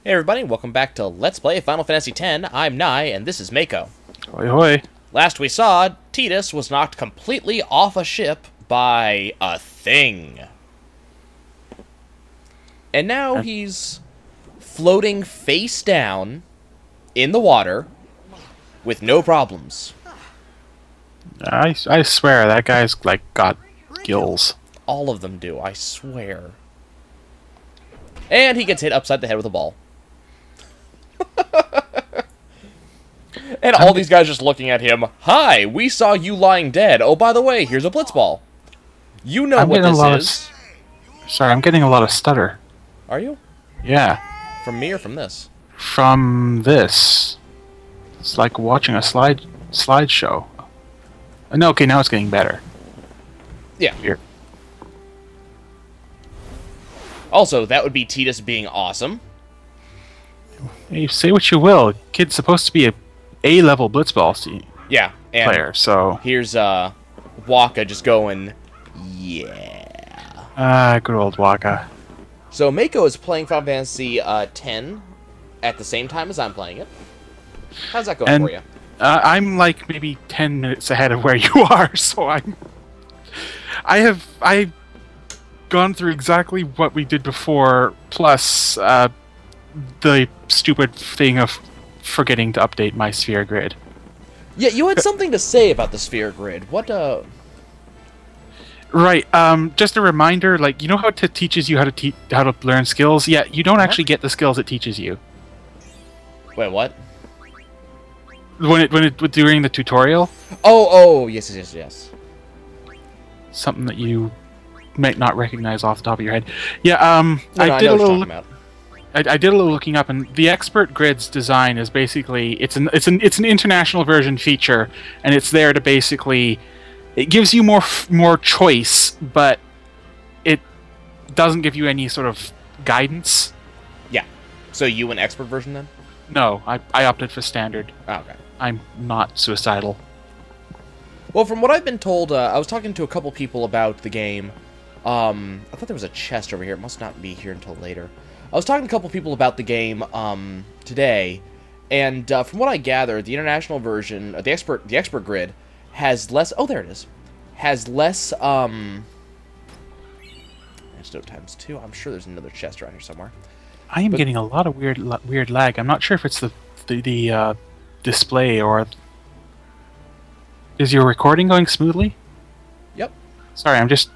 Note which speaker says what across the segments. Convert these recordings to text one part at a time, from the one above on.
Speaker 1: Hey everybody, welcome back to Let's Play Final Fantasy X. I'm Nai, and this is Mako.
Speaker 2: Hoi hoi.
Speaker 1: Last we saw, Tidus was knocked completely off a ship by a thing. And now he's floating face down in the water with no problems.
Speaker 2: I swear that guy's like got gills.
Speaker 1: All of them do, I swear. And he gets hit upside the head with a ball. And all these guys just looking at him. Hi, we saw you lying dead. Oh, by the way, here's a blitzball. You know what this is.
Speaker 2: Sorry, I'm getting a lot of stutter.
Speaker 1: Are you?
Speaker 2: Yeah.
Speaker 1: From me or from this?
Speaker 2: From this. It's like watching a slideshow. No, okay, now it's getting better.
Speaker 1: Yeah.
Speaker 2: Here.
Speaker 1: Also, that would be Tidus being awesome.
Speaker 2: Hey, say what you will. Kid's supposed to be a A-level blitzball
Speaker 1: Yeah, and
Speaker 2: player, so...
Speaker 1: here's Wakka just going, yeah.
Speaker 2: Ah, good old Wakka.
Speaker 1: So Mako is playing Final Fantasy X at the same time as I'm playing it. How's that going for you?
Speaker 2: I'm like maybe 10 minutes ahead of where you are, so I've gone through exactly what we did before, plus the stupid thing of forgetting to update my sphere grid.
Speaker 1: Yeah, you had something to say about the sphere grid. What,
Speaker 2: Right, just a reminder, like, you know how it teaches you how to learn skills? Yeah, you don't actually get the skills it teaches you.
Speaker 1: Wait, what?
Speaker 2: During the tutorial?
Speaker 1: Oh, yes.
Speaker 2: Something that you might not recognize off the top of your head. Yeah,
Speaker 1: No, I know what you're talking about.
Speaker 2: I did a little looking up, and the expert grid's design is basically it's an international version feature, and it's there to basically it gives you more choice, but it doesn't give you any sort of guidance.
Speaker 1: Yeah. So you an expert version then?
Speaker 2: No, I opted for standard.
Speaker 1: Oh, okay.
Speaker 2: I'm not suicidal.
Speaker 1: Well, from what I've been told, I was talking to a couple people about the game. I thought there was a chest over here. It must not be here until later. I was talking to a couple people about the game today, and from what I gathered, the international version, the expert grid, has less. Oh, there it is. Has less. There's no times 2. I'm sure there's another chest around here somewhere.
Speaker 2: I am getting a lot of weird lag. I'm not sure if it's the display or. Is your recording going smoothly?
Speaker 1: Yep.
Speaker 2: Sorry, I'm just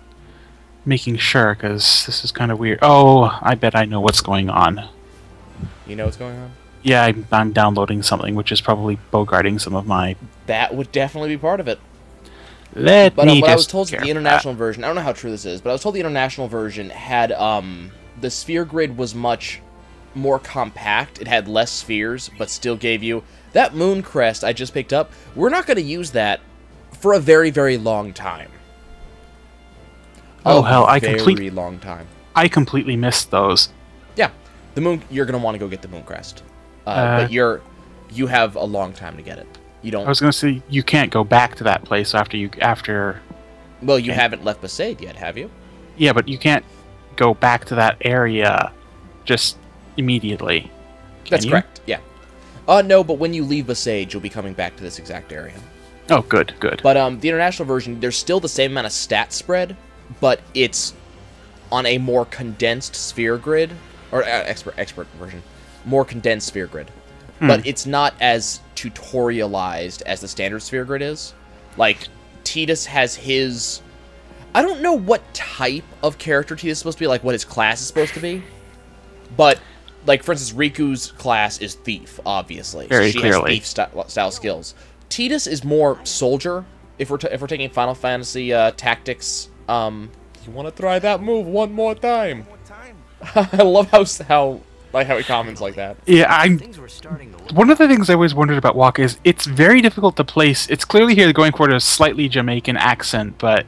Speaker 2: making sure, because this is kind of weird. Oh, I bet I know what's going on.
Speaker 1: You know what's going on?
Speaker 2: Yeah, I'm downloading something, which is probably bogarting some of my...
Speaker 1: That would definitely be part of it.
Speaker 2: But
Speaker 1: what I was told, the international version, I don't know how true this is, but I was told the international version had, the sphere grid was much more compact. It had less spheres, but still gave you... That moon crest I just picked up, we're not going to use that for a very, very long time.
Speaker 2: Oh, hell,
Speaker 1: very long time.
Speaker 2: I completely missed those.
Speaker 1: Yeah. The moon, you're going to want to go get the moon crest. But you have a long time to get it. You don't...
Speaker 2: I was going to say, you can't go back to that place after...
Speaker 1: Well, you haven't left Besaid yet, have you?
Speaker 2: Yeah, but you can't go back to that area just immediately.
Speaker 1: That's correct, yeah. No, but when you leave Besaid, you'll be coming back to this exact area.
Speaker 2: Oh, good.
Speaker 1: But the international version, there's still the same amount of stat spread, but it's on a more condensed sphere grid, or expert version, more condensed sphere grid. But it's not as tutorialized as the standard sphere grid is. Like, Tidus has his... I don't know what type of character Tidus is supposed to be, like what his class is supposed to be. But, like, for instance, Riku's class is Thief, obviously.
Speaker 2: Very
Speaker 1: so she
Speaker 2: clearly.
Speaker 1: has Thief-style skills. Tidus is more Soldier, if we're taking Final Fantasy Tactics. You want to try that move one more time? I love how he comments like that.
Speaker 2: Yeah, one of the things I always wondered about Wakka is it's very difficult to place. It's clearly here going for a slightly Jamaican accent, but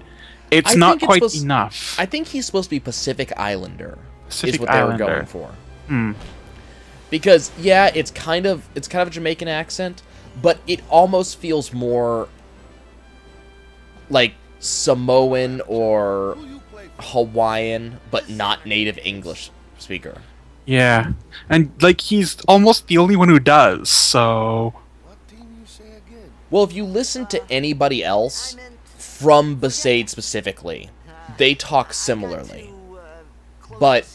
Speaker 2: it's not quite enough.
Speaker 1: I think he's supposed to be Pacific Islander.
Speaker 2: Pacific
Speaker 1: is what
Speaker 2: Islander.
Speaker 1: They were going for. Because yeah, it's kind of a Jamaican accent, but it almost feels more like Samoan or Hawaiian, but not native English speaker.
Speaker 2: Yeah, and like he's almost the only one who does. So
Speaker 1: Well, if you listen to anybody else from Besaid specifically, they talk similarly. But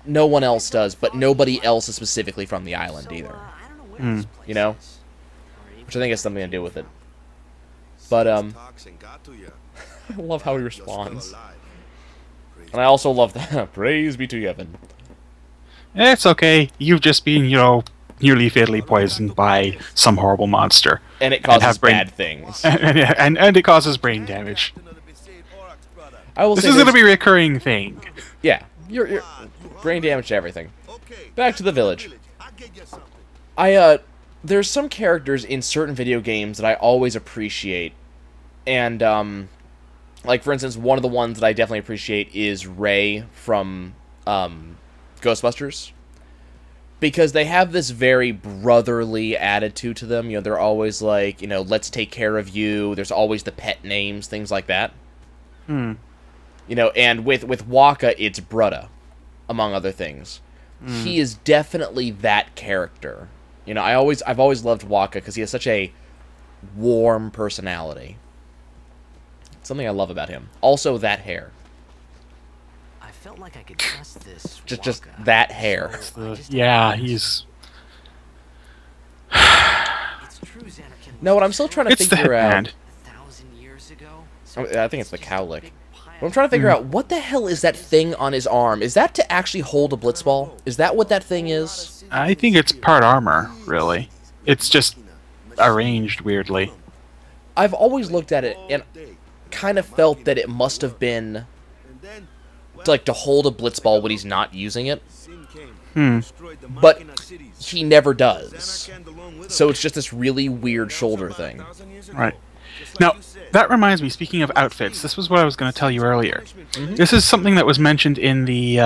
Speaker 1: no one else does, but nobody else is specifically from the island either. You know? Which I think has something to do with it. But, I love how he responds. And I also love that. Praise be to Yevon.
Speaker 2: it's okay. You've just been, nearly fatally poisoned by some horrible monster.
Speaker 1: And it causes bad things.
Speaker 2: And it causes brain damage. This is going to be a recurring thing.
Speaker 1: Yeah. You're brain damage to everything. Back to the village. There's some characters in certain video games that I always appreciate. And, like, for instance, one of the ones that I definitely appreciate is Ray from, Ghostbusters. Because they have this very brotherly attitude to them. They're always like, let's take care of you. There's always the pet names, things like that. And with Wakka, it's Brutta, among other things. He is definitely that character. I've always loved Wakka because he has such a warm personality. It's something I love about him. Also, that hair.
Speaker 3: I felt like I could trust this.
Speaker 1: Just that hair.
Speaker 2: Yeah, he's...
Speaker 1: No, what I'm still trying to figure out...
Speaker 3: 1,000 years ago?
Speaker 1: I think it's the cowlick. But I'm trying to figure out, what the hell is that thing on his arm? Is that to actually hold a blitzball? Is that what that thing is?
Speaker 2: I think it's part armor, really. It's just arranged weirdly.
Speaker 1: I've always looked at it and kind of felt that it must have been to hold a blitzball when he's not using it. But he never does. So it's just this really weird shoulder thing.
Speaker 2: Right. Now, that reminds me, speaking of outfits, this was what I was going to tell you earlier. This is something that was mentioned in the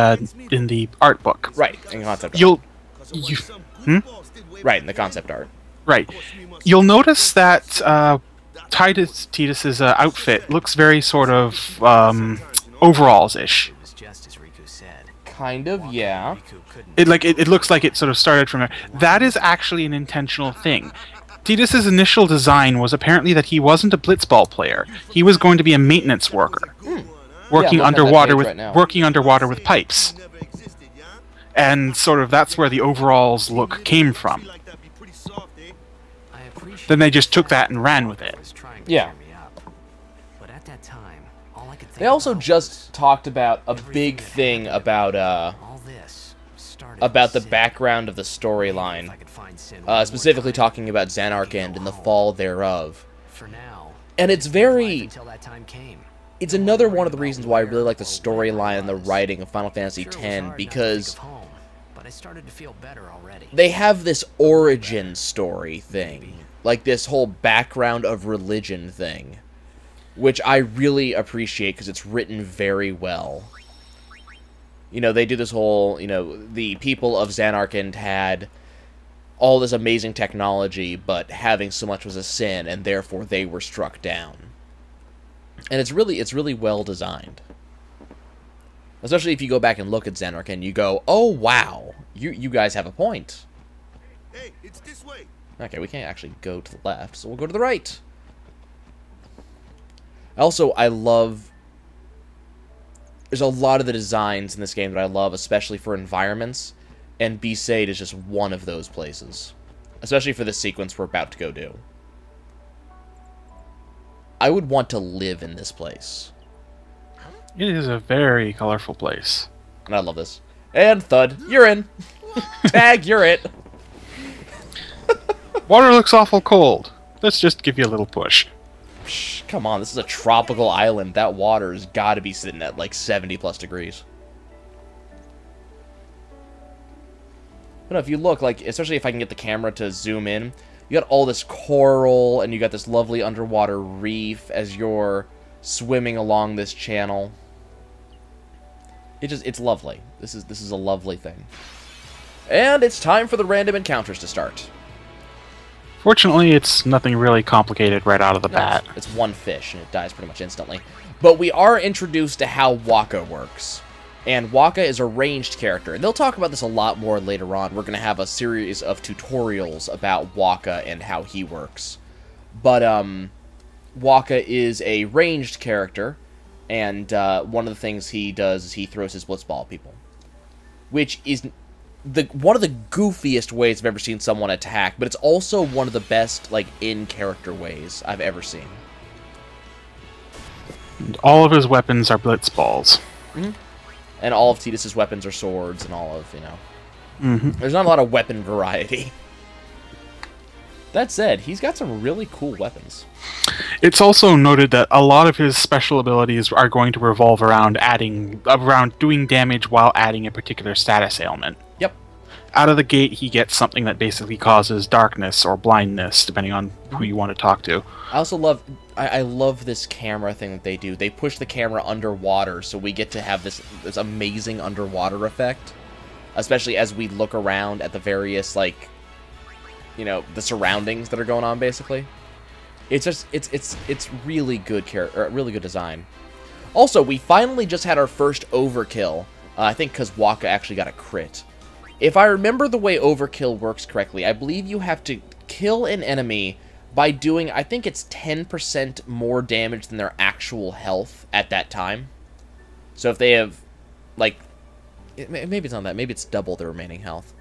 Speaker 2: art book.
Speaker 1: Right, in concept art. Right, in the concept art.
Speaker 2: Right. You'll notice that Titus's outfit looks very sort of overalls-ish.
Speaker 1: Kind of, yeah.
Speaker 2: It looks like it sort of started from there. That is actually an intentional thing. Titus's initial design was apparently that he wasn't a blitzball player. He was going to be a maintenance worker, working underwater with pipes. And sort of that's where the overalls look came from. Then they just took that and ran with it.
Speaker 1: Yeah. They also just talked about a big thing about the background of the storyline, specifically talking about Zanarkand and the fall thereof. And it's it's another one of the reasons why I really like the storyline and the writing of Final Fantasy X, because they have this origin story thing, like this whole background of religion thing, which I really appreciate because it's written very well. They do this whole, the people of Zanarkand had all this amazing technology, but having so much was a sin, and therefore they were struck down. And it's really well designed. Especially if you go back and look at Zanarkand, you go, oh wow, you guys have a point.
Speaker 4: Hey, it's this way.
Speaker 1: Okay, we can't actually go to the left, so we'll go to the right. Also, there's a lot of the designs in this game that I love, especially for environments, and Besaid is just one of those places. Especially for the sequence we're about to go do. I would want to live in this place.
Speaker 2: It is a very colorful place.
Speaker 1: And I love this. And thud, you're in. Tag, you're it.
Speaker 2: Water looks awful cold. Let's just give you a little push.
Speaker 1: Psh, come on, this is a tropical island. That water's got to be sitting at like 70 plus degrees. But no, if you look, like, especially if I can get the camera to zoom in, you got all this coral, and you got this lovely underwater reef as you're swimming along this channel. It's lovely. This is a lovely thing. And it's time for the random encounters to start.
Speaker 2: Fortunately, it's nothing really complicated right out of the bat.
Speaker 1: It's one fish, and it dies pretty much instantly. But we are introduced to how Wakka works. And Wakka is a ranged character. And they'll talk about this a lot more later on. We're going to have a series of tutorials about Wakka and how he works. But, Wakka is a ranged character. And, one of the things he does is he throws his blitzball at people. Which is one of the goofiest ways I've ever seen someone attack. But it's also one of the best, like, in-character ways I've ever seen.
Speaker 2: And all of his weapons are blitzballs.
Speaker 1: Mm-hmm. And all of Tidus's weapons are swords, and all of, you know...
Speaker 2: Mm-hmm.
Speaker 1: There's not a lot of weapon variety. That said, he's got some really cool weapons.
Speaker 2: It's also noted that a lot of his special abilities are going to revolve around doing damage while adding a particular status ailment.
Speaker 1: Yep.
Speaker 2: Out of the gate, he gets something that basically causes darkness or blindness, depending on who you want to talk to.
Speaker 1: I also love... I love this camera thing that they do. They push the camera underwater, so we get to have this amazing underwater effect. Especially as we look around at the various, like, you know, the surroundings that are going on, basically. It's just, it's really good really good design. Also, we finally just had our first overkill. I think because Wakka actually got a crit. If I remember the way overkill works correctly, I believe you have to kill an enemy by doing, I think it's 10% more damage than their actual health at that time. So if they have, like, maybe it's not that, maybe it's double their remaining health.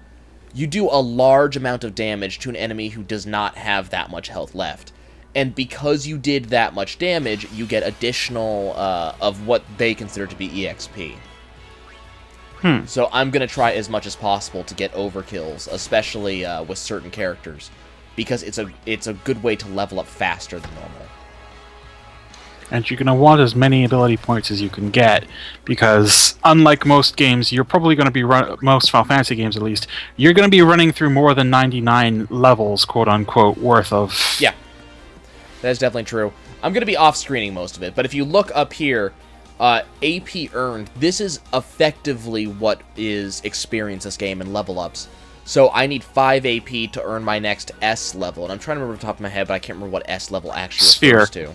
Speaker 1: You do a large amount of damage to an enemy who does not have that much health left. And because you did that much damage, you get additional of what they consider to be EXP. So I'm going to try as much as possible to get overkills, especially with certain characters. Because it's a good way to level up faster than normal.
Speaker 2: And you're going to want as many ability points as you can get, because unlike most games, you're probably going to be most Final Fantasy games at least, you're going to be running through more than 99 levels, quote-unquote, worth of...
Speaker 1: Yeah, that is definitely true. I'm going to be off-screening most of it, but if you look up here, AP earned, this is effectively what is experience this game and level ups. So I need 5 AP to earn my next S level. And I'm trying to remember off the top of my head, but I can't remember what S level actually refers to.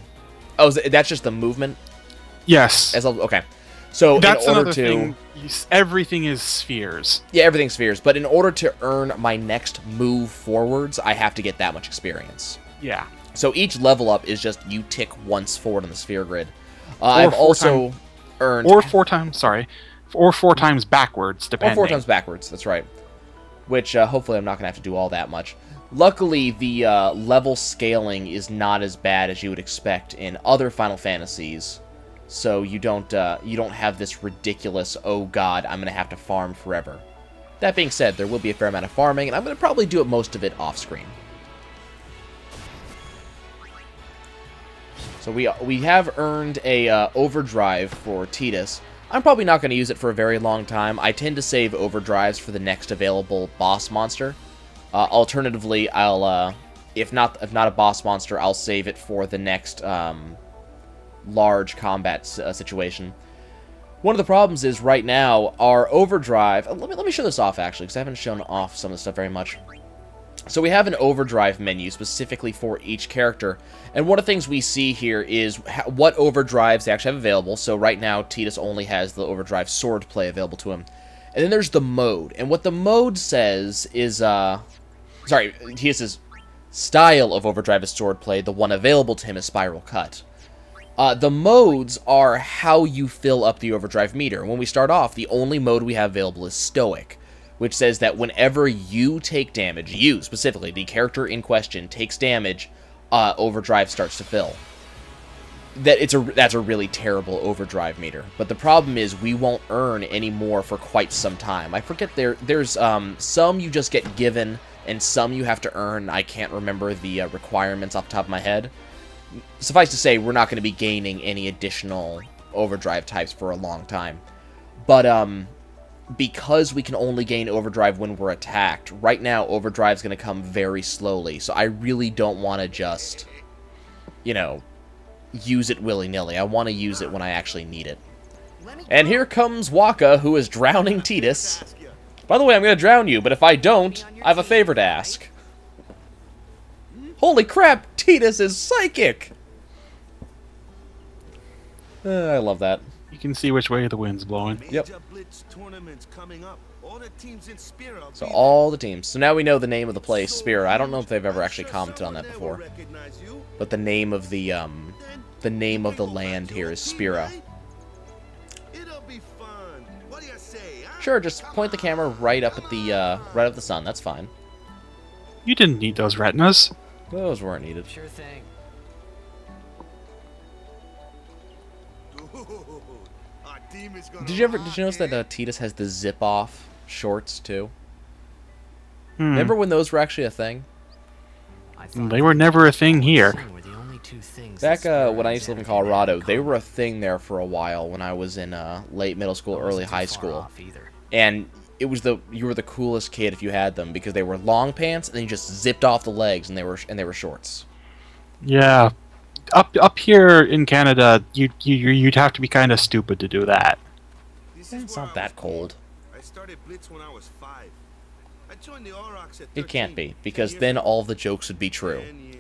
Speaker 1: Oh, that's just the movement?
Speaker 2: Yes.
Speaker 1: S level, okay. So
Speaker 2: that's
Speaker 1: in order
Speaker 2: another thing. Everything is spheres.
Speaker 1: Yeah, everything's spheres. But in order to earn my next move forwards, I have to get that much experience.
Speaker 2: Yeah.
Speaker 1: So each level up is just you tick once forward on the sphere grid. I've also earned...
Speaker 2: Or 4 times, sorry. Or 4 times backwards, depending.
Speaker 1: Or 4 times backwards, that's right. Which, hopefully I'm not going to have to do all that much. Luckily, the level scaling is not as bad as you would expect in other Final Fantasies. So you don't have this ridiculous, oh god, I'm going to have to farm forever. That being said, there will be a fair amount of farming, and I'm going to probably do most of it off-screen. So we have earned a overdrive for Tidus. I'm probably not going to use it for a very long time. I tend to save overdrives for the next available boss monster. Alternatively, I'll if not a boss monster, I'll save it for the next large combat situation. One of the problems is right now our overdrive. Let me show this off actually, because I haven't shown off some of the stuff very much. So we have an overdrive menu specifically for each character, and one of the things we see here is what overdrives they actually have available. So right now, Tidus only has the overdrive sword play available to him. And then there's the mode, and what the mode says is, sorry, Tidus's style of overdrive is sword play, the one available to him is spiral cut. The modes are how you fill up the overdrive meter. When we start off, the only mode we have available is stoic, which says that whenever you take damage, you, specifically, the character in question, takes damage, overdrive starts to fill. That's a really terrible overdrive meter. But the problem is we won't earn any more for quite some time. I forget, there's some you just get given, and some you have to earn. I can't remember the requirements off the top of my head. Suffice to say, we're not going to be gaining any additional overdrive types for a long time. But, because we can only gain overdrive when we're attacked, right now overdrive's going to come very slowly, so I really don't want to just, you know, use it willy-nilly. I want to use it when I actually need it. And here comes Wakka, who is drowning Tidus. By the way, I'm going to drown you, but if I don't, I have a favor to ask. Holy crap, Tidus is psychic! I love that.
Speaker 2: You can see which way the wind's blowing.
Speaker 1: Yep.
Speaker 4: Major Blitz tournaments coming up. All the teams in Spira will
Speaker 1: So
Speaker 4: be
Speaker 1: all the teams. So now we know the name of the place,
Speaker 4: So
Speaker 1: Spira. I don't know if they've ever
Speaker 4: I'm
Speaker 1: actually
Speaker 4: sure
Speaker 1: commented on
Speaker 4: someone
Speaker 1: that
Speaker 4: there will
Speaker 1: before.
Speaker 4: recognize you.
Speaker 1: But the name of the name of the
Speaker 4: We go back
Speaker 1: land
Speaker 4: to
Speaker 1: here
Speaker 4: your
Speaker 1: is
Speaker 4: team,
Speaker 1: Spira.
Speaker 4: right? It'll be fun. What do you say? Huh?
Speaker 1: Sure, just
Speaker 4: Come
Speaker 1: point the camera
Speaker 4: on,
Speaker 1: right up at
Speaker 4: come
Speaker 1: the
Speaker 4: on.
Speaker 1: right up the sun. That's fine.
Speaker 2: You didn't need those retinas.
Speaker 1: Those weren't needed.
Speaker 3: Sure thing.
Speaker 4: Dude, our team is gonna
Speaker 1: Did you
Speaker 4: rock,
Speaker 1: notice that
Speaker 4: eh?
Speaker 1: Tidus has the zip off shorts too?
Speaker 2: Hmm.
Speaker 1: Remember when those were actually a thing?
Speaker 3: I thought
Speaker 2: They were never a thing here.
Speaker 3: were the only two things
Speaker 1: Back
Speaker 3: that
Speaker 1: when I used to live in
Speaker 3: Spira and Xanadu
Speaker 1: Colorado,
Speaker 3: had
Speaker 1: they
Speaker 3: in
Speaker 1: were a
Speaker 3: common.
Speaker 1: thing there for a while when I was in late middle school,
Speaker 3: I
Speaker 1: early
Speaker 3: wasn't too
Speaker 1: high
Speaker 3: far
Speaker 1: school.
Speaker 3: off either.
Speaker 1: And it was you were the coolest kid if you had them because they were long pants and then you just zipped off the legs and they were shorts.
Speaker 2: Yeah. Up here in Canada, you'd have to be kind of stupid to do that.
Speaker 4: This is
Speaker 1: It's
Speaker 4: where
Speaker 1: not
Speaker 4: I
Speaker 1: that
Speaker 4: was born.
Speaker 1: cold.
Speaker 4: I started Blitz when I was 5. I joined the Aurochs at 13.
Speaker 1: It can't be
Speaker 4: 10
Speaker 1: because
Speaker 4: years
Speaker 1: then
Speaker 4: ago.
Speaker 1: all the jokes would be true.
Speaker 4: 10 years.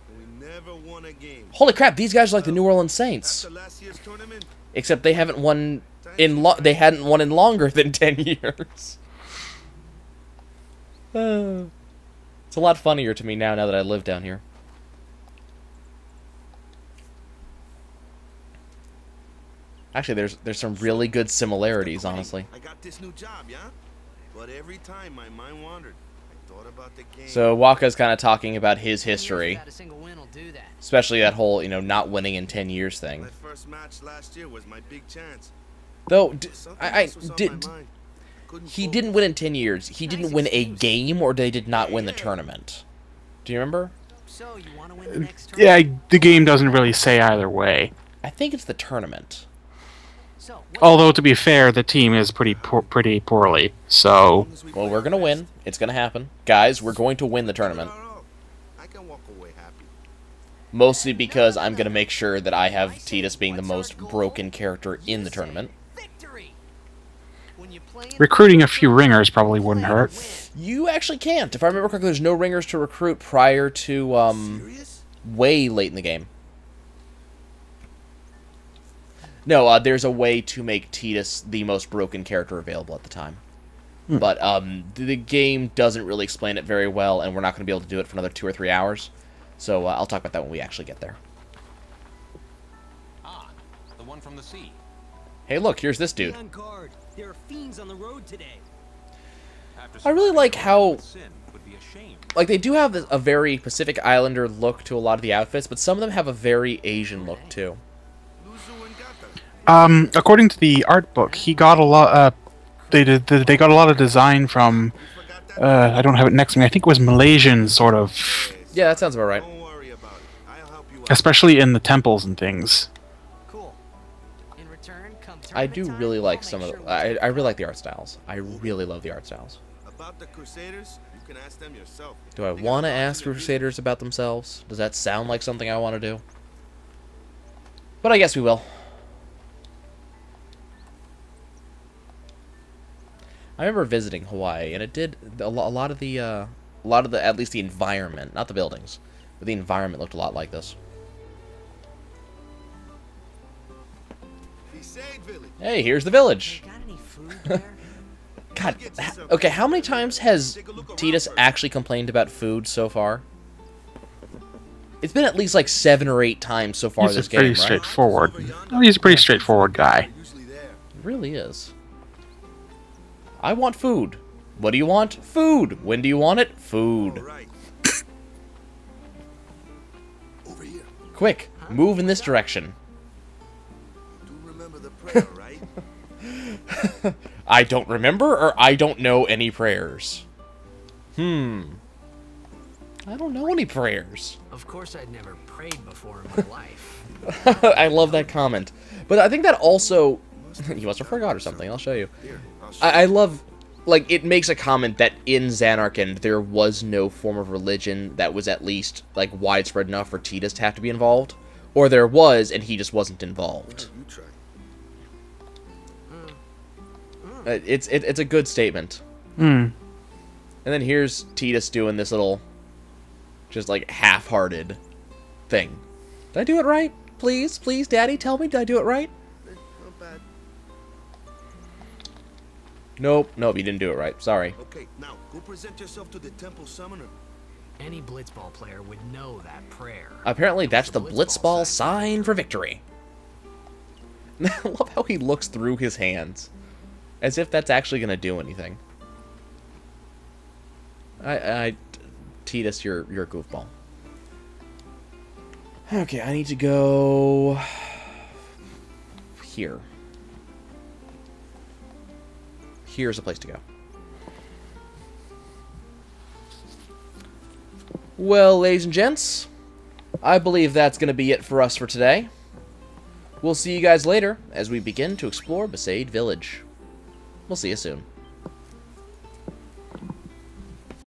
Speaker 4: And we never won a game.
Speaker 1: Holy crap! These guys are like the New Orleans Saints,
Speaker 4: After last year's tournament,
Speaker 1: except they haven't won they hadn't won in longer than 10 years. It's a lot funnier to me now that I live down here. Actually, there's some really good similarities, honestly.
Speaker 4: I got this new job, yeah? But every time my mind wandered, I thought about the game.
Speaker 1: So Wakka's kind of talking about his
Speaker 3: 10 years
Speaker 1: history,
Speaker 3: without a single win will do that.
Speaker 1: especially that whole, not winning in 10 years thing.
Speaker 4: My first match last year was my big chance.
Speaker 1: Though,
Speaker 4: Something
Speaker 1: I
Speaker 4: else was on
Speaker 1: did.
Speaker 4: my mind. Couldn't
Speaker 1: He
Speaker 4: focus.
Speaker 1: didn't win in 10 years. He didn't
Speaker 3: Nice
Speaker 1: win a
Speaker 3: excuse.
Speaker 1: game, or they did not win the tournament. Do you remember?
Speaker 3: So, you want to win the next
Speaker 2: Yeah,
Speaker 3: tournament?
Speaker 2: the game doesn't really say either way.
Speaker 1: I think it's the tournament.
Speaker 3: So, what
Speaker 2: Although to be fair, the team is pretty poorly. So
Speaker 4: As we
Speaker 1: Well,
Speaker 4: play
Speaker 1: we're
Speaker 4: our
Speaker 1: gonna
Speaker 4: best,
Speaker 1: win. It's gonna happen, guys. We're going to win the tournament.
Speaker 4: I can walk away happy.
Speaker 1: Mostly because I'm gonna make sure that I have Tidus being the most broken character in the tournament.
Speaker 3: victory. When you play in
Speaker 2: recruiting a few ringers probably wouldn't hurt.
Speaker 1: You actually can't. If I remember correctly, there's no ringers to recruit prior to
Speaker 4: Serious?
Speaker 1: way late in the game. No, there's a way to make Tidus the most broken character available at the time. But the game doesn't really explain it very well, and we're not going to be able to do it for another 2 or 3 hours. So I'll talk about that when we actually get there.
Speaker 5: Ah, the one from the sea.
Speaker 1: Hey, look, here's this
Speaker 6: Be
Speaker 1: dude.
Speaker 6: on guard. There are fiends on the road today.
Speaker 5: After
Speaker 1: I really
Speaker 5: surviving
Speaker 1: like
Speaker 5: a
Speaker 1: how-
Speaker 5: with sin would be a shame.
Speaker 1: Like, they do have a very Pacific Islander look to a lot of the outfits, but some of them have a very Asian look, too.
Speaker 4: Luzu and Gata.
Speaker 2: According to the art book, he got a lot. They got a lot of design from.
Speaker 4: Forgot that?
Speaker 2: I don't have it next to me. I think it was Malaysian, sort of,
Speaker 1: Yeah, that sounds about right.
Speaker 4: Don't worry about it. I'll help you out.
Speaker 2: especially in the temples and things.
Speaker 3: Cool. In return, come
Speaker 1: I
Speaker 3: tournament
Speaker 1: do
Speaker 3: time,
Speaker 1: really
Speaker 3: I'll
Speaker 1: like
Speaker 3: make
Speaker 1: some of
Speaker 3: sure
Speaker 1: the...
Speaker 3: we
Speaker 1: I
Speaker 3: take
Speaker 1: really like
Speaker 3: pride.
Speaker 1: the art styles. I really love the art styles.
Speaker 4: About the Crusaders, you can ask them yourself.
Speaker 1: Do I
Speaker 4: They got
Speaker 1: want to
Speaker 4: a lot
Speaker 1: ask
Speaker 4: to do.
Speaker 1: Crusaders about themselves? Does that sound like something I want to do? But I guess we will. I remember visiting Hawaii, and it did a lot of the at least the environment, not the buildings, but the environment looked a lot like this.
Speaker 4: Besaid village.
Speaker 1: Hey, here's the village.
Speaker 3: Got any food there?
Speaker 1: God, okay, how many times has Tidus actually complained about food so far? It's been at least like 7 or 8 times so far
Speaker 2: He's
Speaker 1: this
Speaker 2: a pretty
Speaker 1: game, right?
Speaker 2: straightforward. No, he's a pretty straightforward guy.
Speaker 4: Usually there.
Speaker 1: It really is. I want food. What do you want? Food. When do you want it?
Speaker 4: All
Speaker 1: Food.
Speaker 4: right. Over here.
Speaker 1: Quick, move in this direction.
Speaker 4: You do remember the prayer, right?
Speaker 1: I don't remember, or I don't know any prayers. I don't know any prayers.
Speaker 3: Of course, I'd never prayed before in my life.
Speaker 1: I love that comment. But I think that also... you must have forgot or something. I'll show you.
Speaker 4: Here, I'll show
Speaker 1: I love... Like, it makes a comment that in Xanarkand, there was no form of religion that was at least, like, widespread enough for Tidus to have to be involved. Or there was, and he just wasn't involved.
Speaker 4: you. You try.
Speaker 1: It's a good statement.
Speaker 2: Hmm.
Speaker 1: And then here's Tidus doing this little, just like half-hearted thing. Did I do it right? Please, please, Daddy, tell me, did I do it right?
Speaker 4: Not
Speaker 1: Nope, nope, you didn't do it right. Sorry.
Speaker 4: Okay, now go present yourself to the temple summoner.
Speaker 3: Any blitzball player would know that prayer.
Speaker 1: Apparently that's the
Speaker 3: Blitzball
Speaker 1: blitzball sign for victory. I love how he looks through his hands. As if that's actually going to do anything. Titus, you're a goofball. Okay, I need to go... here. Here's a place to go. Well, ladies and gents, I believe that's going to be it for us for today. We'll see you guys later as we begin to explore Besaid Village. We'll see you soon.